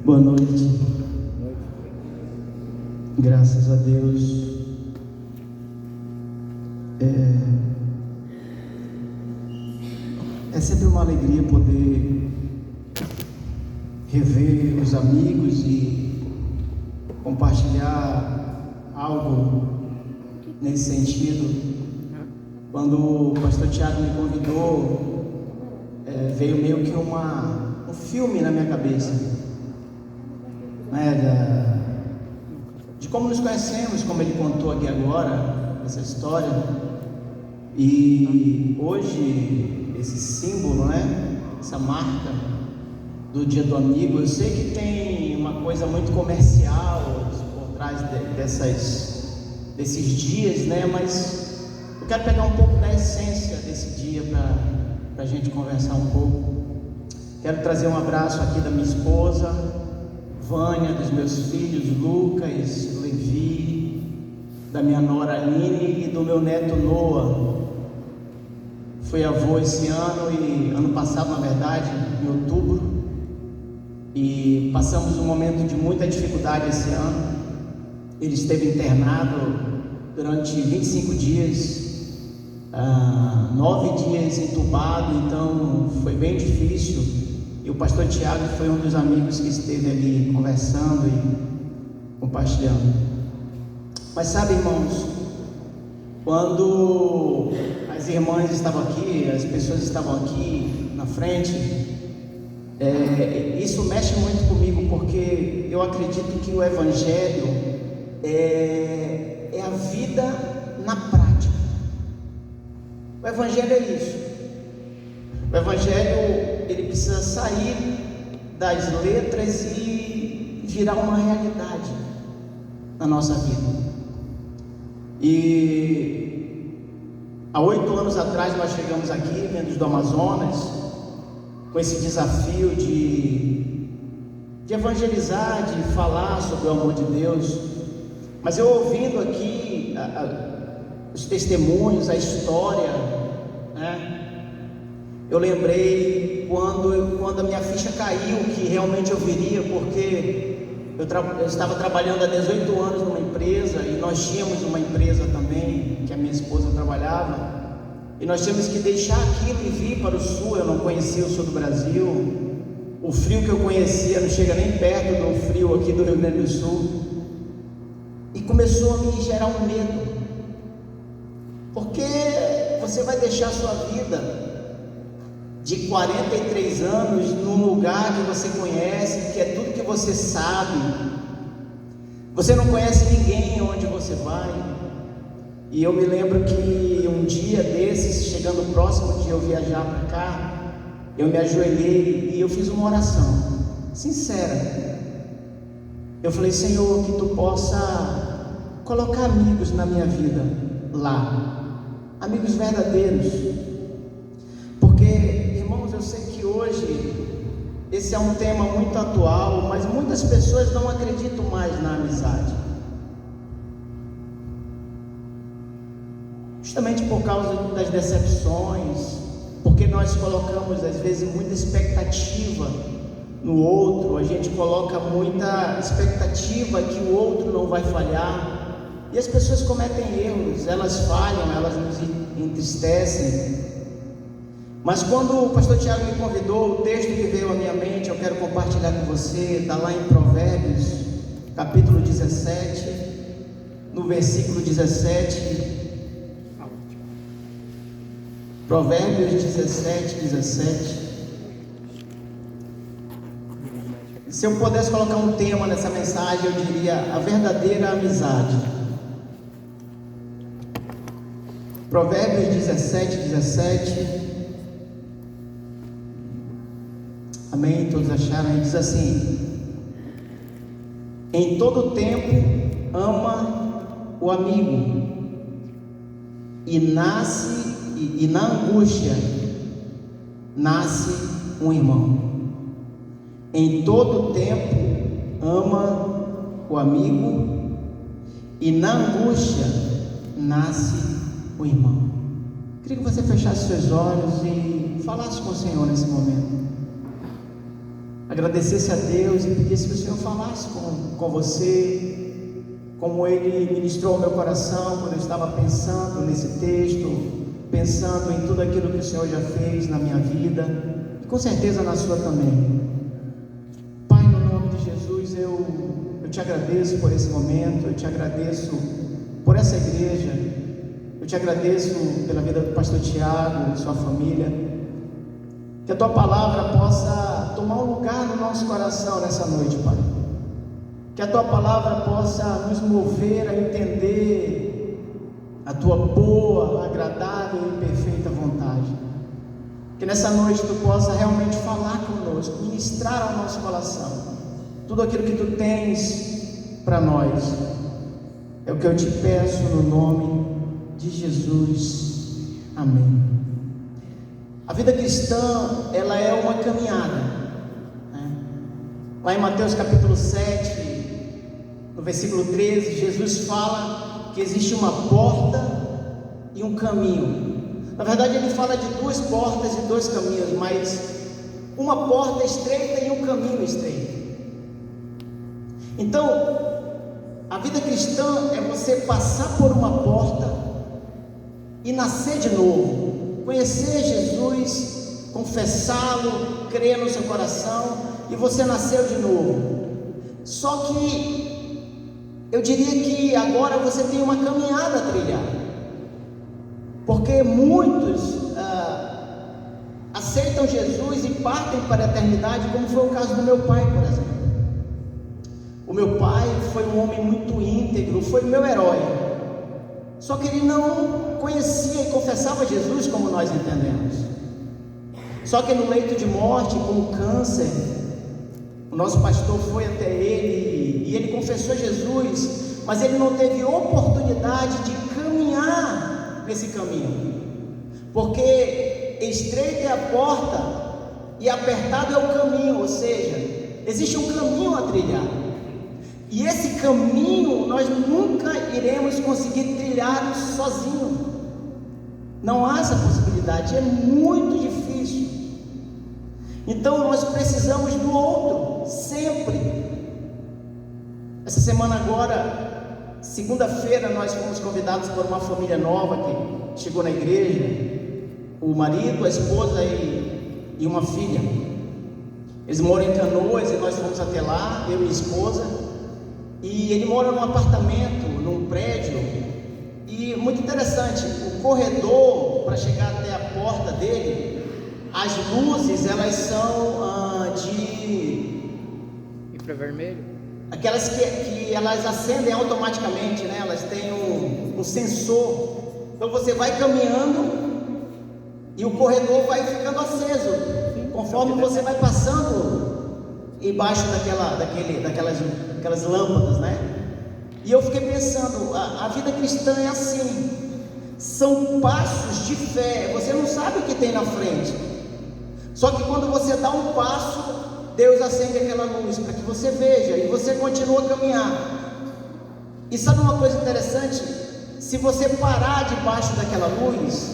Boa noite. Graças a Deus. É sempre uma alegria poder rever os amigos e compartilhar algo nesse sentido. Quando o pastor Tiago me convidou, veio meio que um filme na minha cabeça, de como nos conhecemos, como ele contou aqui agora, essa história. E hoje, esse símbolo, essa marca do Dia do Amigo, eu sei que tem uma coisa muito comercial por trás desses dias, mas eu quero pegar um pouco da essência desse dia para a gente conversar um pouco. Quero trazer um abraço aqui da minha esposa Vânia, dos meus filhos Lucas, Levi, da minha nora Aline e do meu neto Noah. Fui avô esse ano e ano passado, na verdade, em outubro, e passamos um momento de muita dificuldade esse ano. Ele esteve internado durante 25 dias, 9 dias entubado, então foi bem difícil. E o pastor Tiago foi um dos amigos que esteve ali conversando e compartilhando. Mas sabe, irmãos, quando as irmãs estavam aqui, as pessoas estavam aqui na frente, isso mexe muito comigo, porque eu acredito que o Evangelho é a vida na prática. O Evangelho é isso. O Evangelho, ele precisa sair das letras e virar uma realidade na nossa vida. E há 8 anos atrás nós chegamos aqui, vindos do Amazonas, com esse desafio de evangelizar, de falar sobre o amor de Deus. Mas eu ouvindo aqui os testemunhos, a história, eu lembrei quando a minha ficha caiu, que realmente eu viria, porque eu estava trabalhando há 18 anos numa empresa, e nós tínhamos uma empresa também, que a minha esposa trabalhava, e nós tínhamos que deixar aquilo e vir para o sul. Eu não conhecia o sul do Brasil, o frio que eu conhecia não chega nem perto do frio aqui do Rio Grande do Sul, e começou a me gerar um medo, porque você vai deixar a sua vida de 43 anos num lugar que você conhece, que é tudo que você sabe, você não conhece ninguém onde você vai. E eu me lembro que um dia desses, chegando próximo de eu viajar para cá, eu me ajoelhei e eu fiz uma oração sincera. Eu falei: Senhor, que tu possa colocar amigos na minha vida lá, amigos verdadeiros, porque eu sei que hoje esse é um tema muito atual, mas muitas pessoas não acreditam mais na amizade, justamente por causa das decepções, porque nós colocamos às vezes muita expectativa no outro, a gente coloca muita expectativa que o outro não vai falhar, e as pessoas cometem erros, elas falham, elas nos entristecem. Mas quando o pastor Tiago me convidou, o texto que veio à minha mente, eu quero compartilhar com você, está lá em Provérbios, capítulo 17, no versículo 17, Provérbios 17. Se eu pudesse colocar um tema nessa mensagem, eu diria: a verdadeira amizade. Provérbios 17. Amém? Todos acharam? Diz assim: em todo tempo ama o amigo, e na angústia nasce um irmão. Em todo tempo ama o amigo, e na angústia nasce um irmão. Queria que você fechasse seus olhos e falasse com o Senhor nesse momento. agradecesse a Deus e pedisse que o Senhor falasse com você, como Ele ministrou o meu coração quando eu estava pensando nesse texto, pensando em tudo aquilo que o Senhor já fez na minha vida, e com certeza na sua também. Pai, no nome de Jesus, eu te agradeço por esse momento, eu te agradeço por essa igreja, eu te agradeço pela vida do pastor Tiago e sua família, que a tua palavra possa tomar um lugar no nosso coração nessa noite, Pai, que a tua palavra possa nos mover a entender a tua boa, agradável e perfeita vontade, que nessa noite tu possa realmente falar conosco, ministrar ao nosso coração tudo aquilo que tu tens para nós. É o que eu te peço no nome de Jesus, amém. A vida cristã, ela é uma caminhada, né? Lá em Mateus capítulo 7, no versículo 13, Jesus fala que existe uma porta e um caminho. Na verdade ele fala de duas portas e dois caminhos, mas uma porta estreita e um caminho estreito. Então, a vida cristã é você passar por uma porta e nascer de novo, conhecer Jesus, confessá-lo, crer no seu coração, e você nasceu de novo. Só que eu diria que agora você tem uma caminhada a trilhar, porque muitos aceitam Jesus e partem para a eternidade, como foi o caso do meu pai, por exemplo. O meu pai foi um homem muito íntegro, foi o meu herói, só que ele não conhecia e confessava Jesus como nós entendemos. Só que no leito de morte, com câncer, o nosso pastor foi até ele e ele confessou Jesus, mas ele não teve oportunidade de caminhar nesse caminho, porque estreita é a porta e apertado é o caminho, ou seja, existe um caminho a trilhar, e esse caminho nós nunca iremos conseguir trilhar sozinho. Não há essa possibilidade, é muito difícil. Então nós precisamos do outro, sempre. Essa semana agora, segunda-feira, nós fomos convidados por uma família nova que chegou na igreja, o marido, a esposa e uma filha. Eles moram em Canoas e nós fomos até lá, eu e minha esposa, e ele mora num apartamento, num prédio, e muito interessante, o corredor para chegar até a porta dele, as luzes elas são de infravermelho, aquelas que elas acendem automaticamente, né? Elas têm um sensor, então você vai caminhando e o corredor vai ficando aceso, conforme você vai passando embaixo daquelas lâmpadas, né? E eu fiquei pensando, a vida cristã é assim, são passos de fé, você não sabe o que tem na frente, só que quando você dá um passo, Deus acende aquela luz para que você veja, e você continua a caminhar. E sabe uma coisa interessante? Se você parar debaixo daquela luz,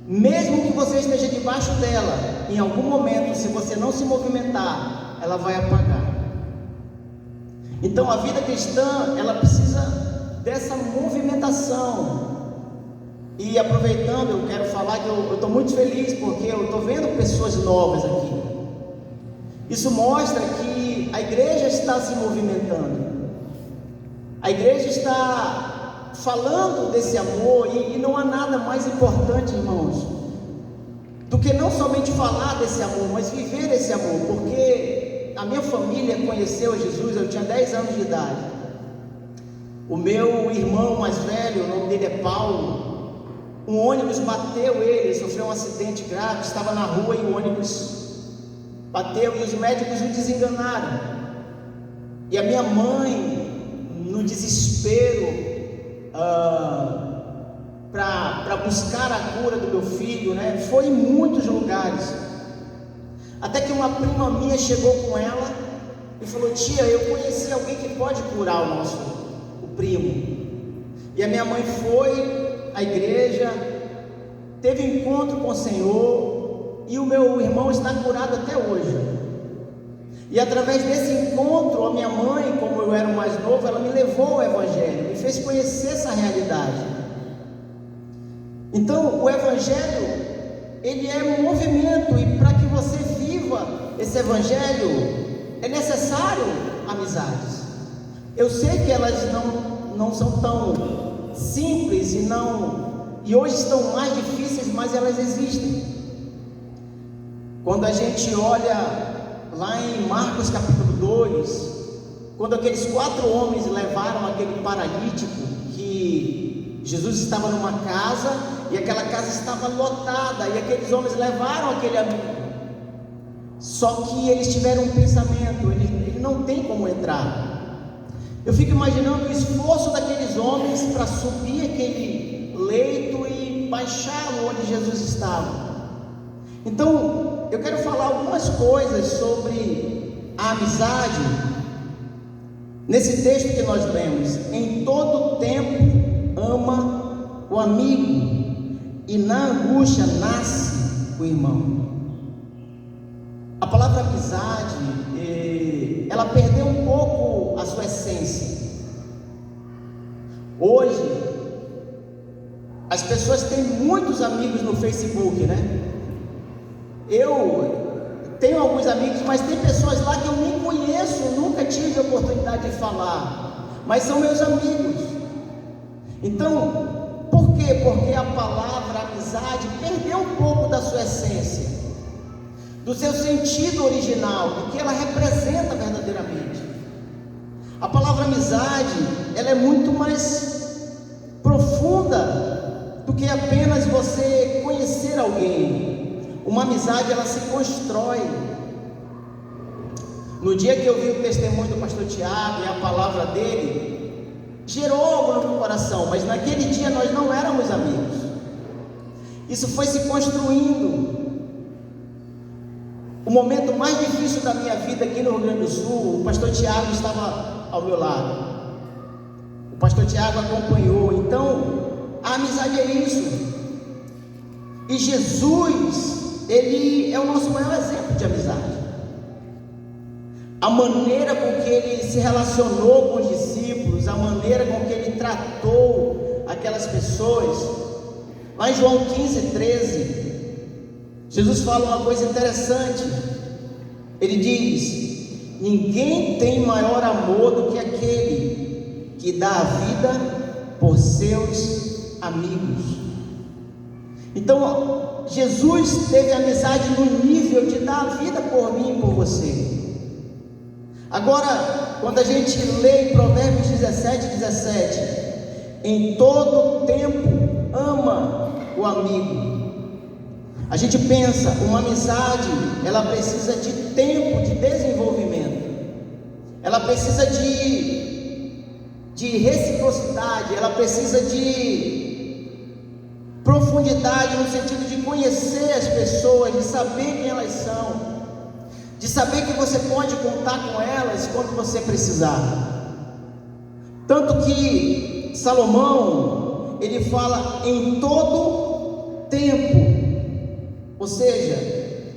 mesmo que você esteja debaixo dela, em algum momento, se você não se movimentar, ela vai apagar. Então a vida cristã, ela precisa dessa movimentação. E aproveitando, eu quero falar que eu estou muito feliz, porque eu estou vendo pessoas novas aqui. Isso mostra que a igreja está se movimentando, a igreja está falando desse amor, e não há nada mais importante, irmãos, do que não somente falar desse amor, mas viver esse amor, porque a minha família conheceu Jesus, eu tinha 10 anos de idade. O meu irmão mais velho, o nome dele é Paulo, um ônibus bateu ele sofreu um acidente grave, estava na rua e o ônibus bateu e os médicos o desenganaram. E a minha mãe, no desespero, para buscar a cura do meu filho, né, foi em muitos lugares, até que uma prima minha chegou com ela e falou: tia, eu conheci alguém que pode curar o primo. E a minha mãe foi à igreja, teve encontro com o Senhor, e o meu irmão está curado até hoje. E através desse encontro, a minha mãe, como eu era o mais novo, ela me levou ao Evangelho, me fez conhecer essa realidade. Então, o Evangelho, ele é um movimento, e para que você viva esse Evangelho, é necessário amizades. Eu sei que elas não são tão simples e hoje estão mais difíceis, mas elas existem. Quando a gente olha lá em Marcos capítulo 2, quando aqueles 4 homens levaram aquele paralítico, que Jesus estava numa casa e aquela casa estava lotada, e aqueles homens levaram aquele amigo, só que eles tiveram um pensamento: ele não tem como entrar. Eu fico imaginando o esforço daqueles homens para subir aquele leito e baixá-lo onde Jesus estava. Então, eu quero falar algumas coisas sobre a amizade nesse texto que nós lemos. Em todo tempo ama o amigo, e na angústia nasce o irmão. A palavra amizade, ela perdeu um pouco a sua essência. Hoje, as pessoas têm muitos amigos no Facebook, né? Eu tenho alguns amigos, mas tem pessoas lá que eu nem conheço, nunca tive a oportunidade de falar, mas são meus amigos. Então, por quê? Porque a palavra amizade perdeu um pouco da sua essência, do seu sentido original, do que ela representa verdadeiramente. A palavra amizade, ela é muito mais profunda do que apenas você conhecer alguém. Uma amizade, ela se constrói. No dia que eu vi o testemunho do pastor Tiago e a palavra dele, gerou algo no meu coração, mas naquele dia nós não éramos amigos. Isso foi se construindo. O momento mais difícil da minha vida aqui no Rio Grande do Sul, o pastor Tiago estava ao meu lado. O pastor Tiago acompanhou. Então, a amizade é isso. E Jesus, ele é o nosso maior exemplo de amizade. A maneira com que ele se relacionou com os discípulos, a maneira com que ele tratou aquelas pessoas. Lá em João 15:13, Jesus fala uma coisa interessante. Ele diz: ninguém tem maior amor do que aquele que dá a vida por seus amigos. Então, Jesus teve amizade no nível de dar a vida por mim e por você. Agora, quando a gente lê em Provérbios 17:17, em todo tempo ama o amigo, a gente pensa, uma amizade, ela precisa de tempo de desenvolvimento, ela precisa de reciprocidade, ela precisa de profundidade, no sentido de conhecer as pessoas, de saber quem elas são, de saber que você pode contar com elas quando você precisar. Tanto que Salomão, ele fala em todo tempo, ou seja,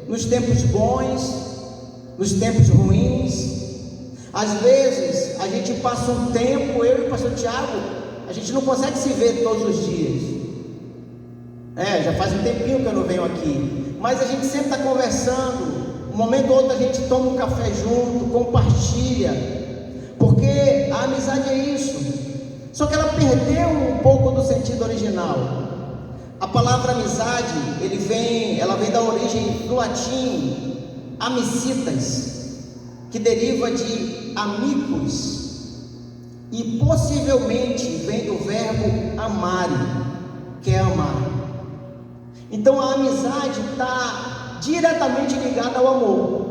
nos tempos bons, nos tempos ruins. Às vezes a gente passa um tempo, eu e o pastor Tiago, a gente não consegue se ver todos os dias. Já faz um tempinho que eu não venho aqui, mas a gente sempre está conversando. Um momento ou outro a gente toma um café junto, compartilha, porque a amizade é isso. Só que ela perdeu um pouco do sentido original. A palavra amizade, ela vem da origem do latim amicitas, que deriva de amicus, e possivelmente vem do verbo amare, que é amar. Então a amizade está diretamente ligada ao amor.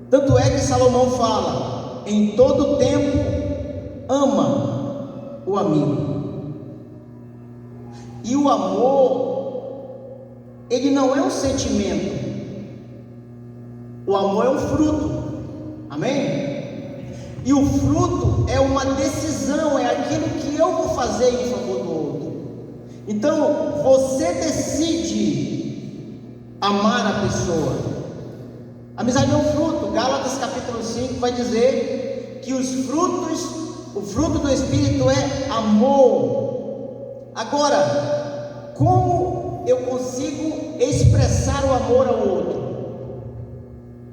Tanto é que Salomão fala: em todo tempo ama o amigo. E o amor, ele não é um sentimento, o amor é um fruto, amém? E o fruto é uma decisão, é aquilo que eu vou fazer em favor do outro. Então, você decide amar a pessoa. Amizade é um fruto. Gálatas capítulo 5 vai dizer que o fruto do Espírito é amor. Agora, como eu consigo expressar o amor ao outro?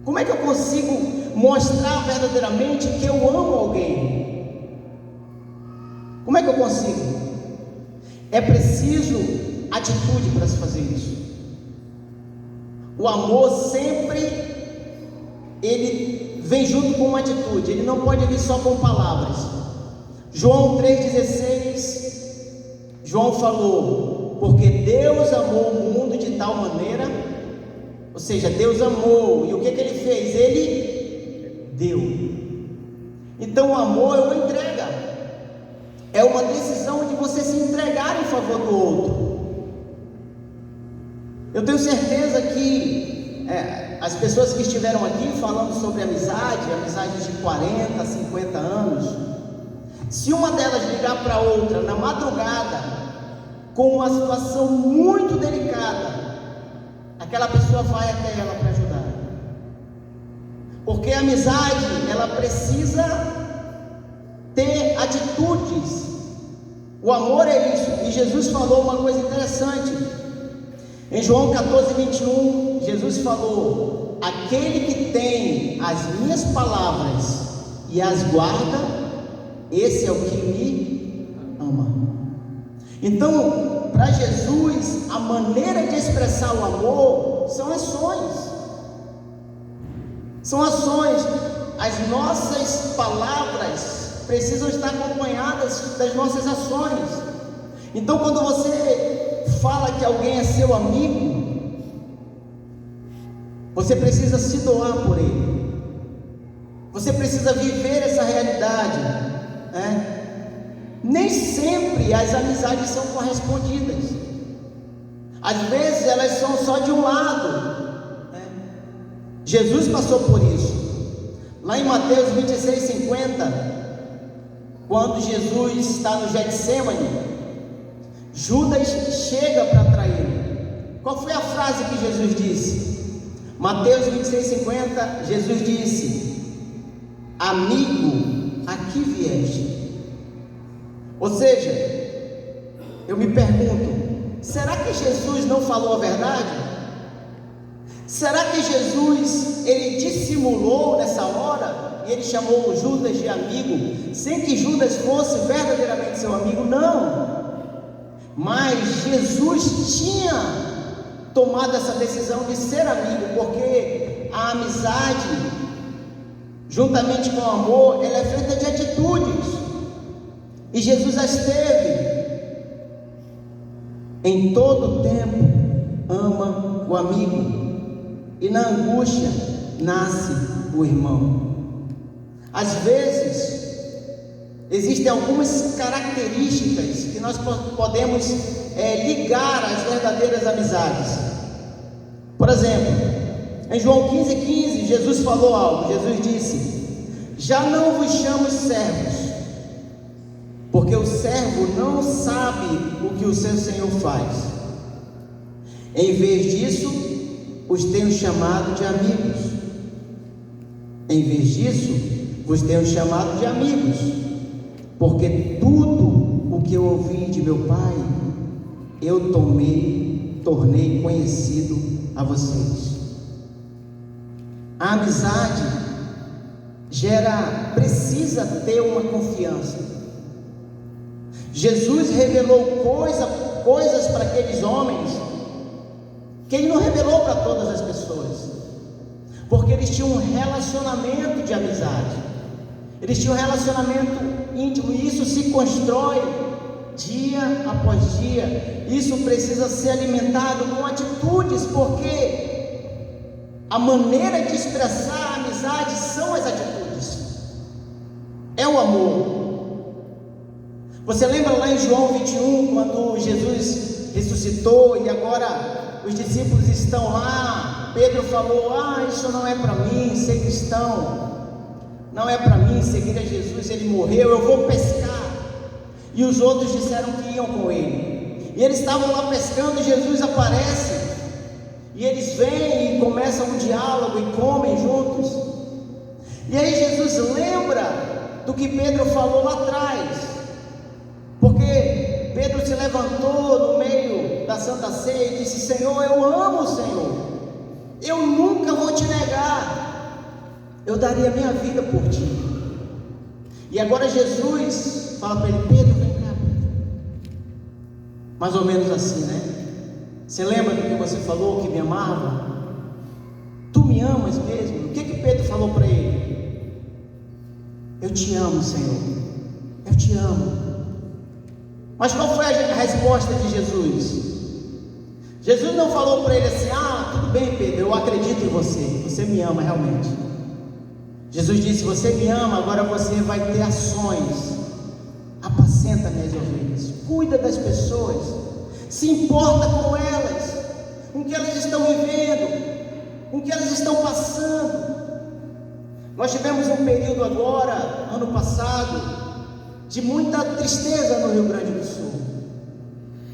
Como é que eu consigo mostrar verdadeiramente que eu amo alguém? Como é que eu consigo? É preciso atitude para se fazer isso. O amor sempre ele vem junto com uma atitude, ele não pode vir só com palavras. João 3,16, João falou, porque Deus amou o mundo de tal maneira, ou seja, Deus amou, e o que ele fez? Ele deu. Então o amor é uma entrega, é uma decisão de você se entregar em favor do outro. Eu tenho certeza que as pessoas que estiveram aqui falando sobre amizade de 40, 50 anos, se uma delas ligar para outra na madrugada com uma situação muito delicada, aquela pessoa vai até ela para ajudar, porque a amizade ela precisa ter atitudes. O amor é isso, e Jesus falou uma coisa interessante em João 14:21. Jesus falou: aquele que tem as minhas palavras e as guarda, esse é o que me ama. Então, para Jesus, a maneira de expressar o amor são ações. São ações. As nossas palavras precisam estar acompanhadas das nossas ações. Então, quando você fala que alguém é seu amigo, você precisa se doar por ele. Você precisa viver essa realidade, né? Nem sempre as amizades são correspondidas. Às vezes elas são só de um lado, né? Jesus passou por isso. Lá em Mateus 26:50, quando Jesus está no Getsêmani, Judas chega para traí-lo. Qual foi a frase que Jesus disse? Mateus 26:50, Jesus disse: amigo, aqui vieste. Ou seja, eu me pergunto, será que Jesus não falou a verdade? Será que Jesus, ele dissimulou nessa hora, e ele chamou Judas de amigo, sem que Judas fosse verdadeiramente seu amigo? Não, mas Jesus tinha tomado essa decisão de ser amigo, porque a amizade, juntamente com o amor, ela é feita de atitudes, e Jesus as teve. Em todo tempo ama o amigo, e na angústia nasce o irmão. Às vezes existem algumas características que nós podemos ligar às verdadeiras amizades. Por exemplo, em João 15:15, Jesus falou algo. Jesus disse: já não vos chamo servos, porque o servo não sabe o que o seu Senhor faz. Em vez disso, os tenho chamado de amigos. Em vez disso, vos tenho chamado de amigos, porque tudo o que eu ouvi de meu Pai, eu tornei conhecido a vocês. A amizade precisa ter uma confiança. Jesus revelou coisas para aqueles homens que ele não revelou para todas as pessoas, porque eles tinham um relacionamento de amizade, eles tinham um relacionamento íntimo, e isso se constrói dia após dia. Isso precisa ser alimentado com atitudes, porque a maneira de expressar a amizade são as atitudes, é o amor. Você lembra lá em João 21, quando Jesus ressuscitou e agora os discípulos estão lá? Pedro falou: isso não é para mim ser cristão, não é para mim seguir a Jesus, ele morreu, eu vou pescar. E os outros disseram que iam com ele, e eles estavam lá pescando, e Jesus aparece, E eles vêm e começam um diálogo e comem juntos. E aí Jesus lembra do que Pedro falou lá atrás, porque Pedro se levantou no meio da Santa Ceia e disse: Senhor, eu amo o Senhor, eu nunca vou te negar, eu daria a minha vida por ti. E agora Jesus fala para ele: Pedro, vem cá, Pedro. Mais ou menos assim, né? Você lembra do que você falou, que me amava? Tu me amas mesmo? O que Pedro falou para ele? Eu te amo, Senhor, eu te amo. Mas qual foi a resposta de Jesus? Jesus não falou para ele assim: ah, tudo bem, Pedro, eu acredito em você, você me ama realmente. Jesus disse: você me ama, agora você vai ter ações. Apacenta minhas ovelhas, cuida das pessoas, se importa com elas, com o que elas estão vivendo, com o que elas estão passando. Nós tivemos um período agora, ano passado, de muita tristeza no Rio Grande do Sul,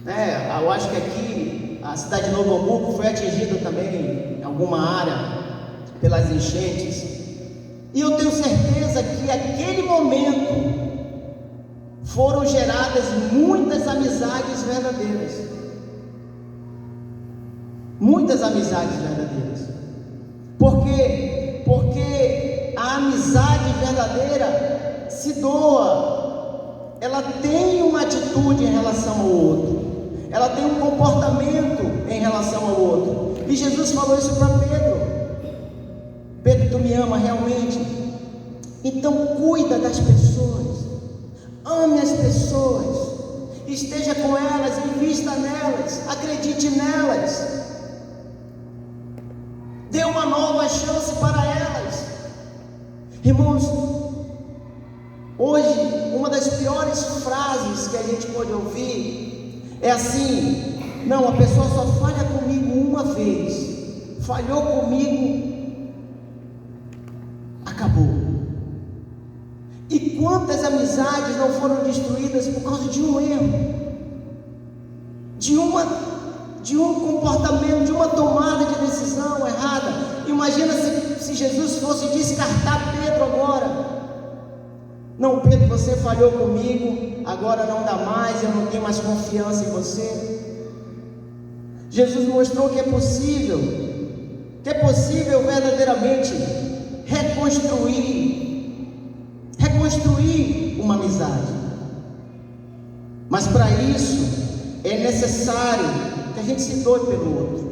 né? Eu acho que aqui a cidade de Novo Hamburgo foi atingida também em alguma área pelas enchentes, e eu tenho certeza que naquele momento foram geradas muitas amizades verdadeiras, muitas amizades verdadeiras. Porque a amizade verdadeira se doa, ela tem uma atitude em relação ao outro, ela tem um comportamento em relação ao outro. E Jesus falou isso para Pedro: Pedro, tu me ama realmente? Então cuida das pessoas, ame as pessoas, esteja com elas, invista nelas, acredite nelas, dê uma nova chance para elas. Irmãos, hoje uma das piores frases que a gente pode ouvir é assim: não, a pessoa só falha comigo uma vez, falhou comigo, acabou. E quantas amizades não foram destruídas por causa de um erro, de um comportamento, de uma tomada de decisão errada? Imagina se Jesus fosse descartar Pedro agora: não, Pedro, você falhou comigo, agora não dá mais, eu não tenho mais confiança em você. Jesus mostrou que é possível verdadeiramente reconstruir uma amizade. Mas para isso é necessário que a gente se doe pelo outro.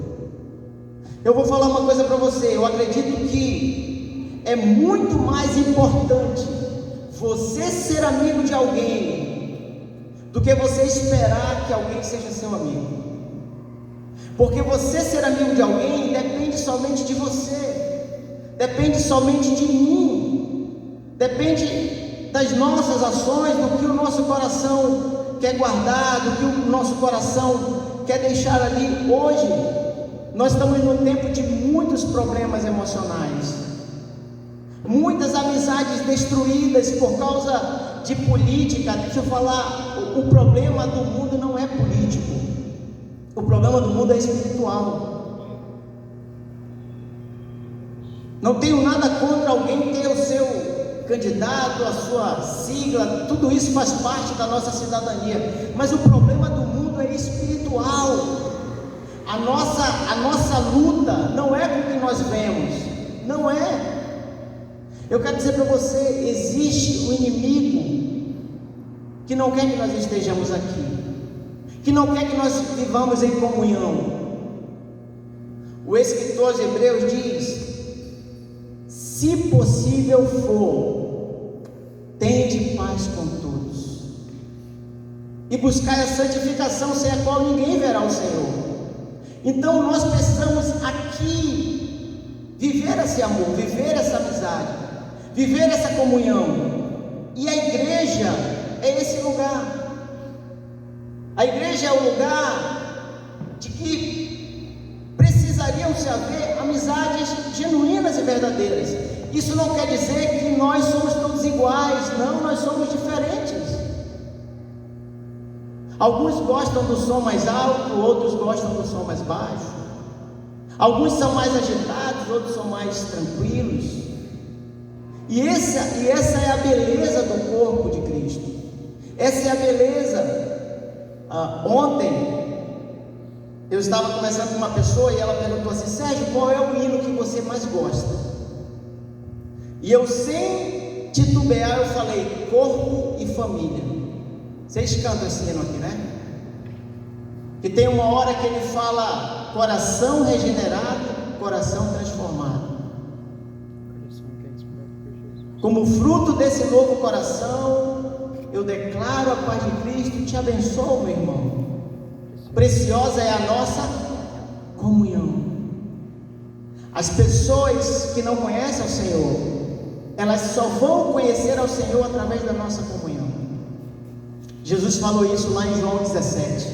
Eu vou falar uma coisa para você: eu acredito que é muito mais importante você ser amigo de alguém do que você esperar que alguém seja seu amigo. Porque você ser amigo de alguém depende somente de você, depende somente de mim, depende das nossas ações, do que o nosso coração quer guardar, do que o nosso coração quer deixar ali. Hoje nós estamos num tempo de muitos problemas emocionais, muitas amizades destruídas por causa de política. Deixa eu falar, o problema do mundo não é político, o problema do mundo é espiritual. Não tenho nada contra alguém ter o seu candidato, a sua sigla, tudo isso faz parte da nossa cidadania, mas o problema do mundo é espiritual. A nossa luta não é com o que nós vemos, não é. Eu quero dizer para você: existe um inimigo que não quer que nós estejamos aqui, que não quer que nós vivamos em comunhão. O escritor aos Hebreus diz: se possível for, tende paz com todos, e buscai a santificação, sem a qual ninguém verá o Senhor. Então nós precisamos aqui viver esse amor, viver essa amizade, viver essa comunhão. E a igreja é esse lugar. A igreja é o lugar de que precisariam se haver amizades genuínas e verdadeiras. Isso não quer dizer que nós somos todos iguais, não, nós somos diferentes. Alguns gostam do som mais alto, outros gostam do som mais baixo. Alguns são mais agitados, outros são mais tranquilos. E essa é a beleza do corpo de Cristo. Essa é a beleza. Ontem eu estava conversando com uma pessoa e ela perguntou assim: Sérgio, qual é o hino que você mais gosta? E eu, sem titubear, eu falei: corpo e família. Vocês cantam esse hino aqui, né? Que tem uma hora que ele fala: coração regenerado, coração transformado. Como fruto desse novo coração, eu declaro a paz de Cristo, te abençoo, meu irmão. Preciosa é a nossa comunhão. As pessoas que não conhecem o Senhor, elas só vão conhecer ao Senhor através da nossa comunhão. Jesus falou isso lá em João 17.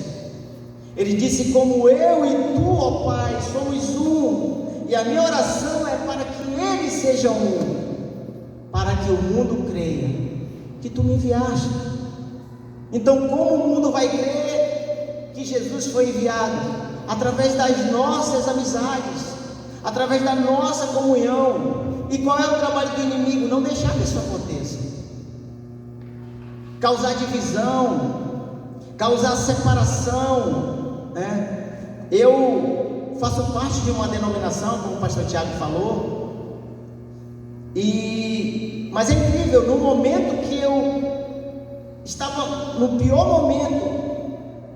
Ele disse: como eu e tu, ó Pai, somos um, e a minha oração é para que eles sejam um, para que o mundo creia que tu me enviaste. Então, como o mundo vai crer que Jesus foi enviado? Através das nossas amizades, através da nossa comunhão. E qual é o trabalho do inimigo? Não deixar que isso aconteça. Causar divisão, causar separação, né? Eu faço parte de uma denominação, como o pastor Tiago falou, mas é incrível, no momento que eu estava no pior momento,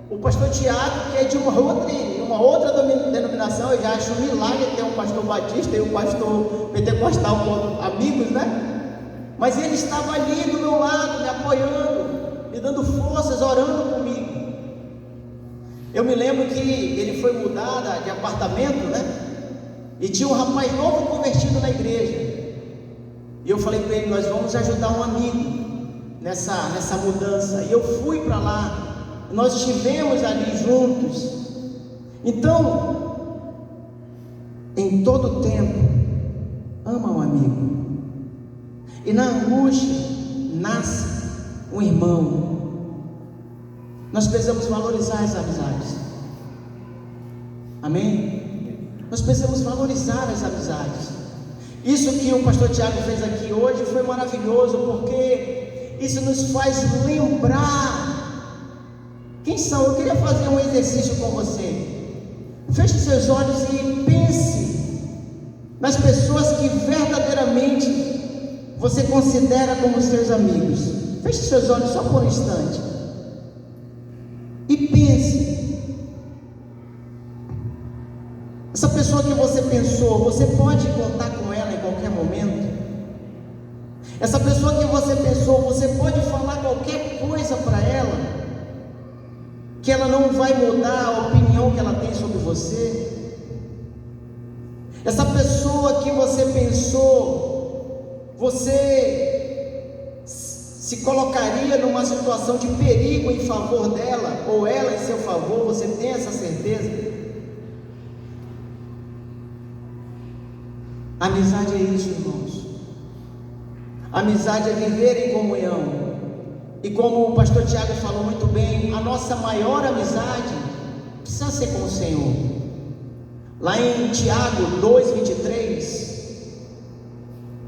o pastor Tiago, que é de uma outra denominação, eu já acho um milagre ter um pastor batista e um pastor pentecostal como amigos, né? Mas ele estava ali do meu lado, me apoiando, me dando forças, orando comigo. Eu me lembro que ele foi mudar de apartamento, né? E tinha um rapaz novo convertido na igreja. E eu falei para ele: nós vamos ajudar um amigo nessa mudança. E eu fui para lá. Nós estivemos ali juntos. Então, em todo tempo, ama um amigo. E na angústia nasce um irmão. Nós precisamos valorizar as amizades. Amém? Nós precisamos valorizar as amizades. Isso que o pastor Tiago fez aqui hoje foi maravilhoso, porque isso nos faz lembrar quem são. Eu queria fazer um exercício com você. Feche seus olhos e pense nas pessoas que verdadeiramente você considera como seus amigos. Feche seus olhos só por um instante e pense: essa pessoa que você pensou, você pode contar com ela em qualquer momento? Essa pessoa que você pensou, você pode falar qualquer coisa para ela, que ela não vai mudar a opinião que ela tem sobre você? Essa pessoa que você pensou, você se colocaria numa situação de perigo em favor dela, ou ela em seu favor? Você tem essa certeza? Amizade é isso, irmãos. Amizade é viver em comunhão. E como o pastor Tiago falou muito bem, a nossa maior amizade precisa ser com o Senhor. Lá em Tiago 2:23,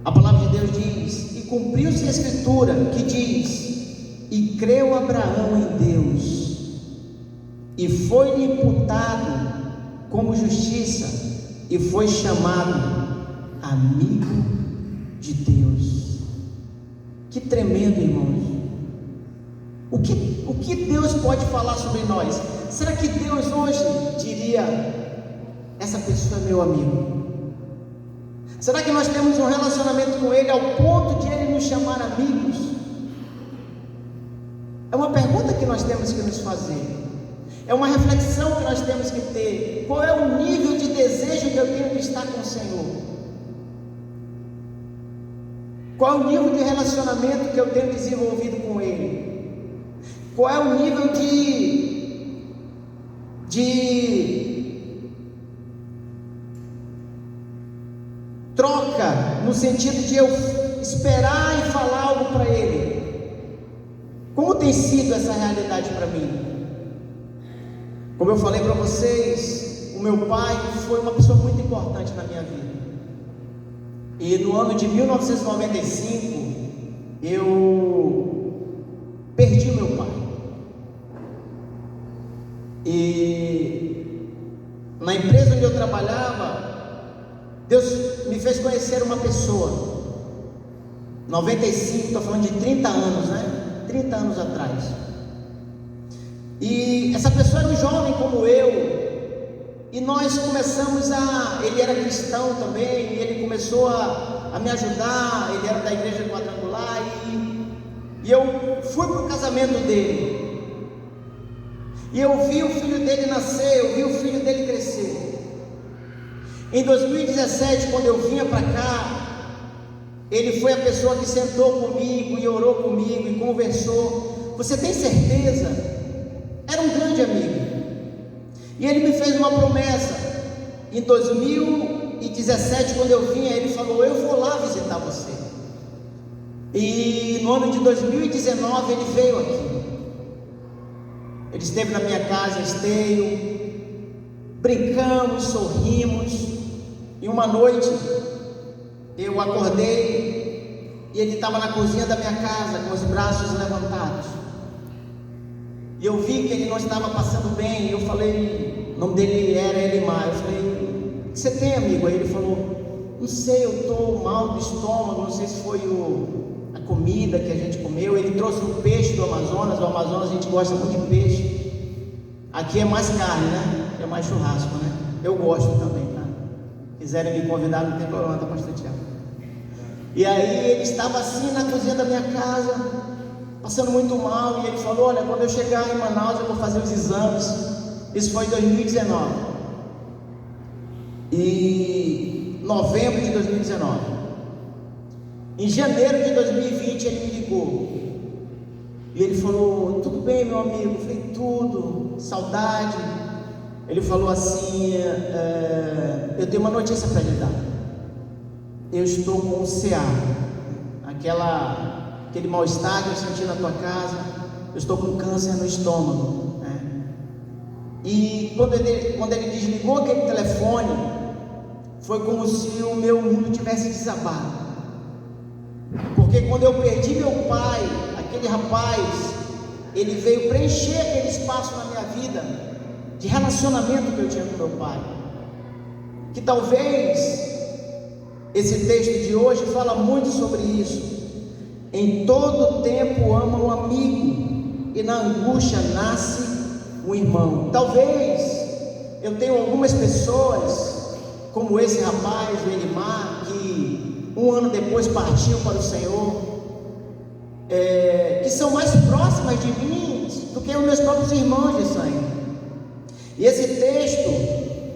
a palavra de Deus diz: e cumpriu-se a escritura que diz: e creu Abraão em Deus, e foi-lhe imputado como justiça, e foi chamado amigo de Deus. Que tremendo, irmãos. O que Deus pode falar sobre nós? Será que Deus hoje diria: essa pessoa é meu amigo? Será que nós temos um relacionamento com Ele ao ponto de Ele nos chamar amigos? É uma pergunta que nós temos que nos fazer. É uma reflexão que nós temos que ter. Qual é o nível de desejo que eu tenho de estar com o Senhor? Qual é o nível de relacionamento que eu tenho desenvolvido com Ele? Qual é o nível de troca, no sentido de eu esperar e falar algo para Ele? Como tem sido essa realidade para mim? Como eu falei para vocês, o meu pai foi uma pessoa muito importante na minha vida. E no ano de 1995, eu perdi meu pai. E na empresa onde eu trabalhava, Deus me fez conhecer uma pessoa. 95, estou falando de 30 anos, né? 30 anos atrás. E essa pessoa era um jovem como eu. E nós começamos ele era cristão também, e ele começou a me ajudar. Ele era da igreja quadrangular, e eu fui para o casamento dele, e eu vi o filho dele nascer, eu vi o filho dele crescer. Em 2017, quando eu vinha para cá, ele foi a pessoa que sentou comigo e orou comigo e conversou. Você tem certeza? Era um grande amigo. E ele me fez uma promessa. Em 2017, quando eu vinha, ele falou: eu vou lá visitar você. E no ano de 2019 ele veio aqui. Ele esteve na minha casa, Esteio, brincamos, sorrimos. E uma noite eu acordei e ele estava na cozinha da minha casa com os braços levantados. E eu vi que ele não estava passando bem. Eu falei, o nome dele era Elimar. Eu falei: o que você tem, amigo? Aí ele falou: não sei, eu estou mal do estômago, não sei se foi a comida que a gente comeu. Ele trouxe um peixe do Amazonas. No Amazonas a gente gosta muito de peixe. Aqui é mais carne, né? É mais churrasco, né? Eu gosto também, tá? Quiserem me convidar, não tem problema, tá, pastor Tiago? E aí ele estava assim na cozinha da minha casa, passando muito mal, e ele falou: olha, quando eu chegar em Manaus eu vou fazer os exames. Isso foi em 2019, e novembro de 2019. Em janeiro de 2020 ele me ligou, e ele falou: tudo bem, meu amigo? Eu falei: tudo, saudade. Ele falou assim: eu tenho uma notícia para lhe dar. Eu estou com o CA, aquele mal-estar que eu senti na tua casa. Eu estou com câncer no estômago, né? E quando ele desligou aquele telefone, foi como se o meu mundo tivesse desabado. Porque quando eu perdi meu pai, aquele rapaz, ele veio preencher aquele espaço na minha vida de relacionamento que eu tinha com meu pai. Que talvez esse texto de hoje fala muito sobre isso. Em todo tempo ama um amigo, e na angústia nasce um irmão. Talvez eu tenha algumas pessoas, como esse rapaz, o Elimar, que um ano depois partiu para o Senhor, que são mais próximas de mim do que os meus próprios irmãos de sangue. E esse texto,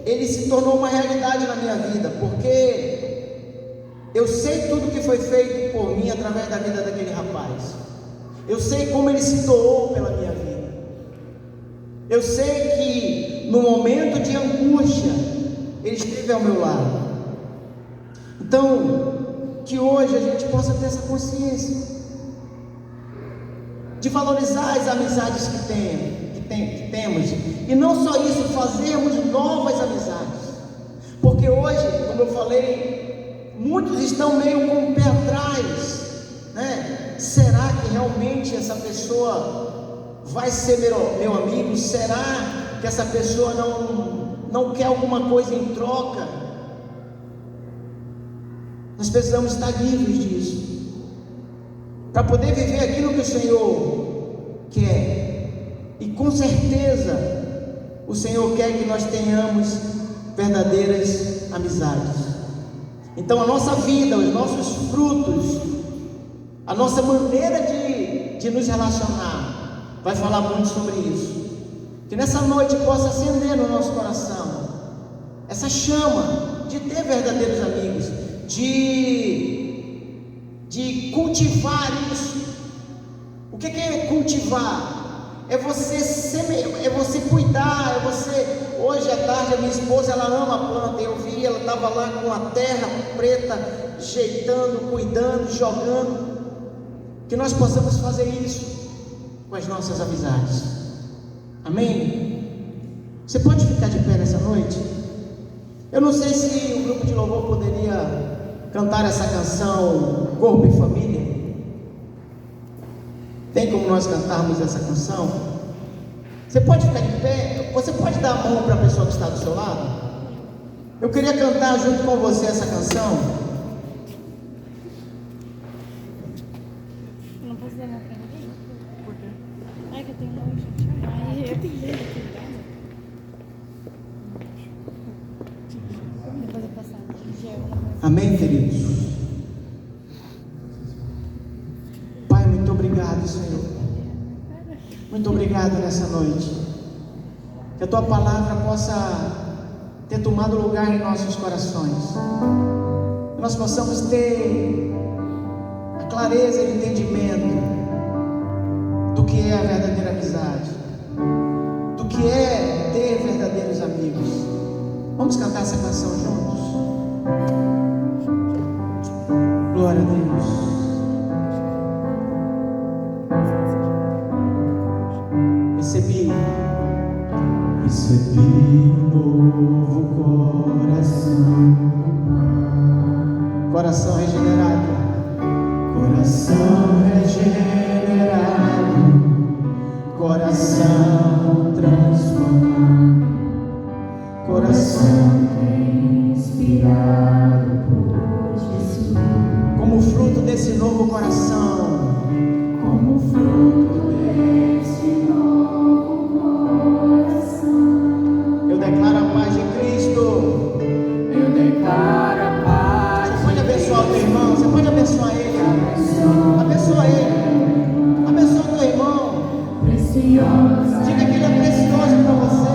ele se tornou uma realidade na minha vida, porque eu sei tudo que foi feito por mim através da vida daquele rapaz. Eu sei como ele se doou pela minha vida. Eu sei que no momento de angústia ele esteve ao meu lado. Então, que hoje a gente possa ter essa consciência de valorizar as amizades que temos, e não só isso, fazermos novas amizades. Porque hoje, como eu falei, muitos estão meio com o pé atrás, né? Será que realmente essa pessoa vai ser meu amigo? Será que essa pessoa não quer alguma coisa em troca? Nós precisamos estar livres disso, para poder viver aquilo que o Senhor quer. E com certeza o Senhor quer que nós tenhamos verdadeiras amizades. Então a nossa vida, os nossos frutos, a nossa maneira de nos relacionar vai falar muito sobre isso. Que nessa noite possa acender no nosso coração essa chama de ter verdadeiros amigos, de cultivar isso. O que é cultivar? É você semear, é você cuidar, é você... Hoje à tarde a minha esposa, ela ama a planta. Eu vi, ela estava lá com a terra preta, ajeitando, cuidando, jogando. Que nós possamos fazer isso com as nossas amizades. Amém? Você pode ficar de pé nessa noite? Eu não sei se o grupo de louvor poderia cantar essa canção Corpo e Família. Tem como nós cantarmos essa canção? Você pode ficar de pé? Você pode dar a mão para a pessoa que está do seu lado? Eu queria cantar junto com você essa canção. Não posso dar nada pra ninguém? Por quê? Ai, que eu tenho nome, gente. Ai, eu tenho medo aqui. Depois eu passar. Amém, queridos? Pai, muito obrigado, Senhor. Muito obrigado nessa noite. Que a Tua palavra possa ter tomado lugar em nossos corações. Que nós possamos ter a clareza e o entendimento do que é a verdadeira amizade, do que é ter verdadeiros amigos. Vamos cantar essa canção juntos? Glória a Deus. Recebi um novo coração regenerado, coração transformado, coração inspirado por Jesus. Como fruto desse novo coração, eu declaro a paz de Cristo. Você pode abençoar o teu irmão, você pode abençoar ele. Abençoa ele. Abençoa o teu irmão. Diga que ele é precioso para você.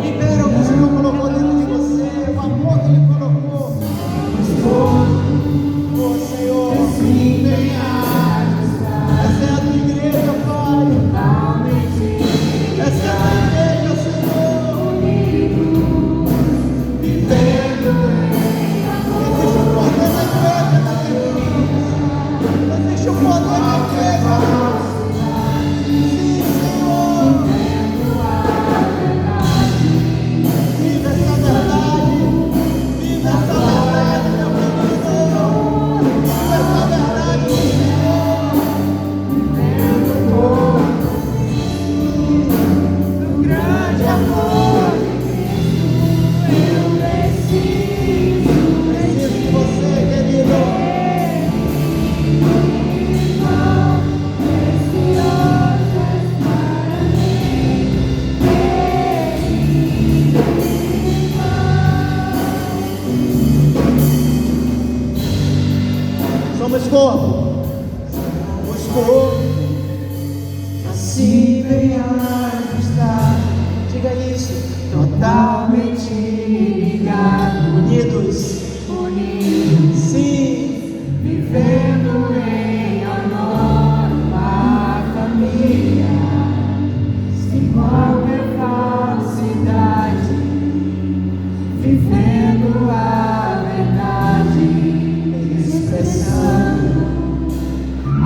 Libera o que o Senhor colocou dentro de você, o amor que ele colocou. Oh, Senhor, essa é a tua igreja, Pai. Essa é a tua igreja, Senhor. Vivendo em amor. Existe um poder na igreja, existe um poder na igreja. Sim, Senhor. Viva essa verdade. Viva essa verdade, meu querido. Viva essa verdade, Senhor. Do grande amor eu preciso de você, querido. Somos corpo, assim vem a majestade. Diga isso, totalmente ligados, unidos, sim, vivendo em amor, uma família, sem qualquer falsidade, vivendo a verdade, expressando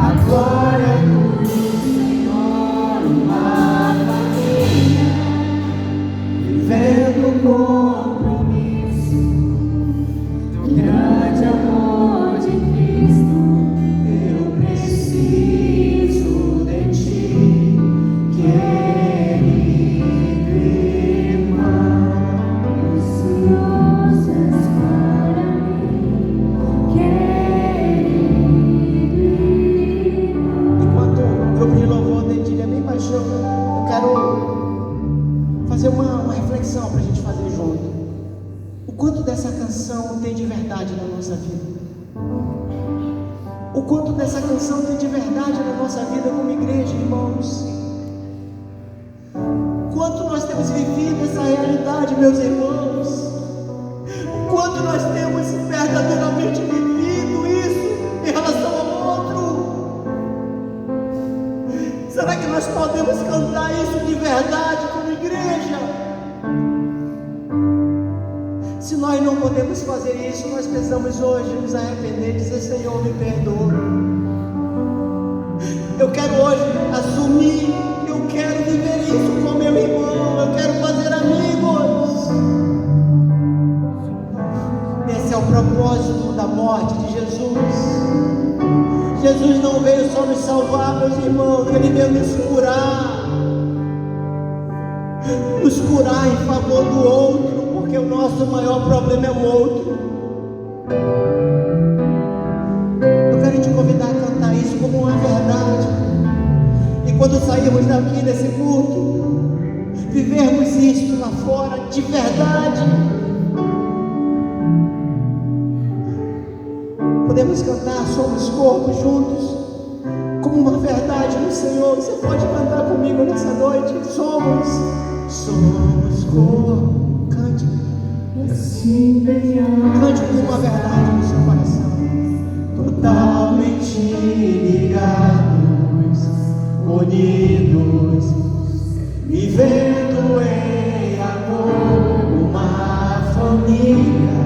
a glória do Senhor, uma família, vivendo o compromisso do grande amor de Cristo. Eu preciso de ti, querido irmão. Preciosas para mim, querido irmão. Enquanto o grupo de louvor dedilha bem baixo, eu quero fazer uma reflexão para a gente fazer junto. O quanto dessa canção tem de verdade na nossa vida? O quanto dessa canção tem de verdade na nossa vida como igreja, irmãos? Quanto nós temos vivido essa realidade, meus irmãos? O quanto nós temos verdadeiramente vivido isso em relação ao outro? Será que nós podemos cantar isso de verdade como igreja? Se nós não podemos fazer isso, nós precisamos hoje nos arrepender e dizer: Senhor, me perdoa. Eu quero hoje assumir que eu quero viver isso com meu irmão. Eu quero fazer morte de Jesus. Jesus não veio só nos salvar, meus irmãos, Ele veio nos curar em favor do outro, porque o nosso maior problema é o outro. Eu quero te convidar a cantar isso como uma verdade, e quando sairmos daqui desse culto, vivermos isto lá fora de verdade. Podemos cantar Somos Corpo juntos, como uma verdade no Senhor. Você pode cantar comigo nessa noite. Somos corpo. Cante. Cante com uma verdade no seu coração. Totalmente ligados, unidos, vivendo em amor, uma família,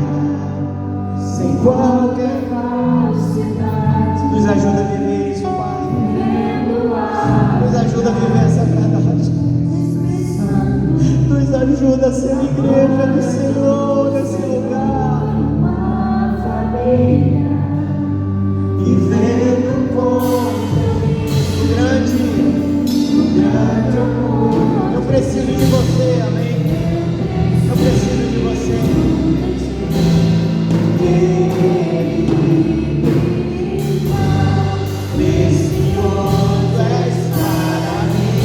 sem qualquer falsidade. Nos ajuda a viver isso, Pai. Nos ajuda a viver essa verdade. Nos ajuda a ser igreja do Senhor nesse lugar. Uma família, vivendo com o grande amor. Eu preciso de você, amém? Eu preciso de você. Precioso és para mim.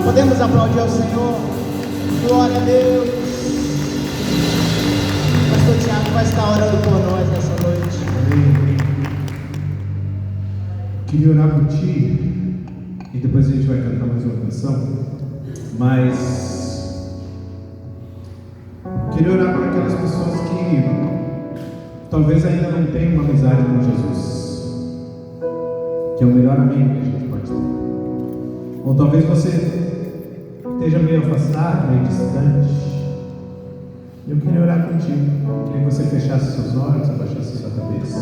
Podemos aplaudir ao Senhor? Glória a Deus. Pastor Tiago vai estar orando por nós nessa noite. Queria orar por ti, e depois a gente vai cantar mais uma canção, mas queria orar por aquelas pessoas que talvez ainda não tenham uma amizade com Jesus, que é o melhor amigo que a gente pode ter. Ou talvez você esteja meio afastado, meio distante. Eu queria orar contigo. Queria que você fechasse seus olhos, abaixasse sua cabeça.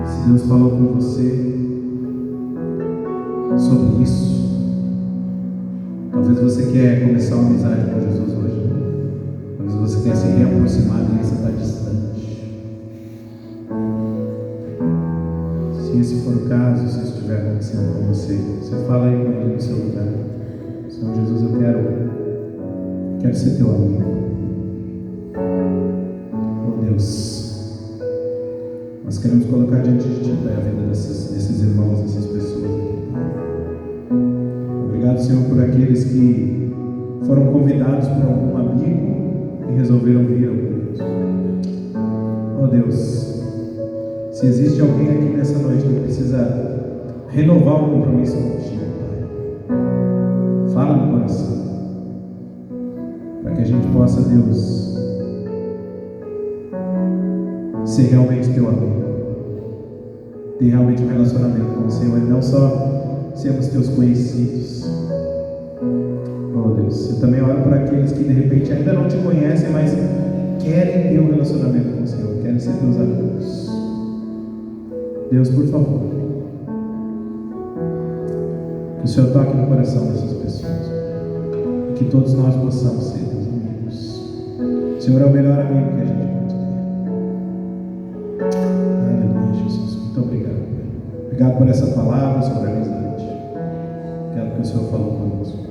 Se Deus falou com você sobre isso, talvez você quer começar uma amizade com Jesus hoje. Talvez você quer se reaproximar e você está distante. Se esse for o caso, se isso estiver acontecendo com você, você fala aí com Ele no seu lugar. Senhor Jesus, eu quero ser teu amigo. Oh Deus, nós queremos colocar diante de ti, Pai, a vida desses irmãos, dessas pessoas aqui. Obrigado, Senhor, por aqueles que foram convidados por algum amigo e resolveram vir ao culto. Oh Deus, se existe alguém aqui nessa noite que precisa renovar o compromisso contigo, Pai, fala no coração, para que a gente possa, Deus, ser realmente teu amigo, ter realmente um relacionamento com o Senhor, e não só sermos teus conhecidos. Oh Deus, eu também oro para aqueles que de repente ainda não te conhecem, mas querem ter um relacionamento com o Senhor, querem ser teus amigos. Deus, por favor, que o Senhor toque no coração dessas pessoas, e que todos nós possamos ser teus amigos. O Senhor é o melhor amigo que a gente pode ter. Aleluia, Jesus. Muito obrigado, Pai. Obrigado por essa palavra sobre a amizade. Obrigado que o Senhor falou conosco.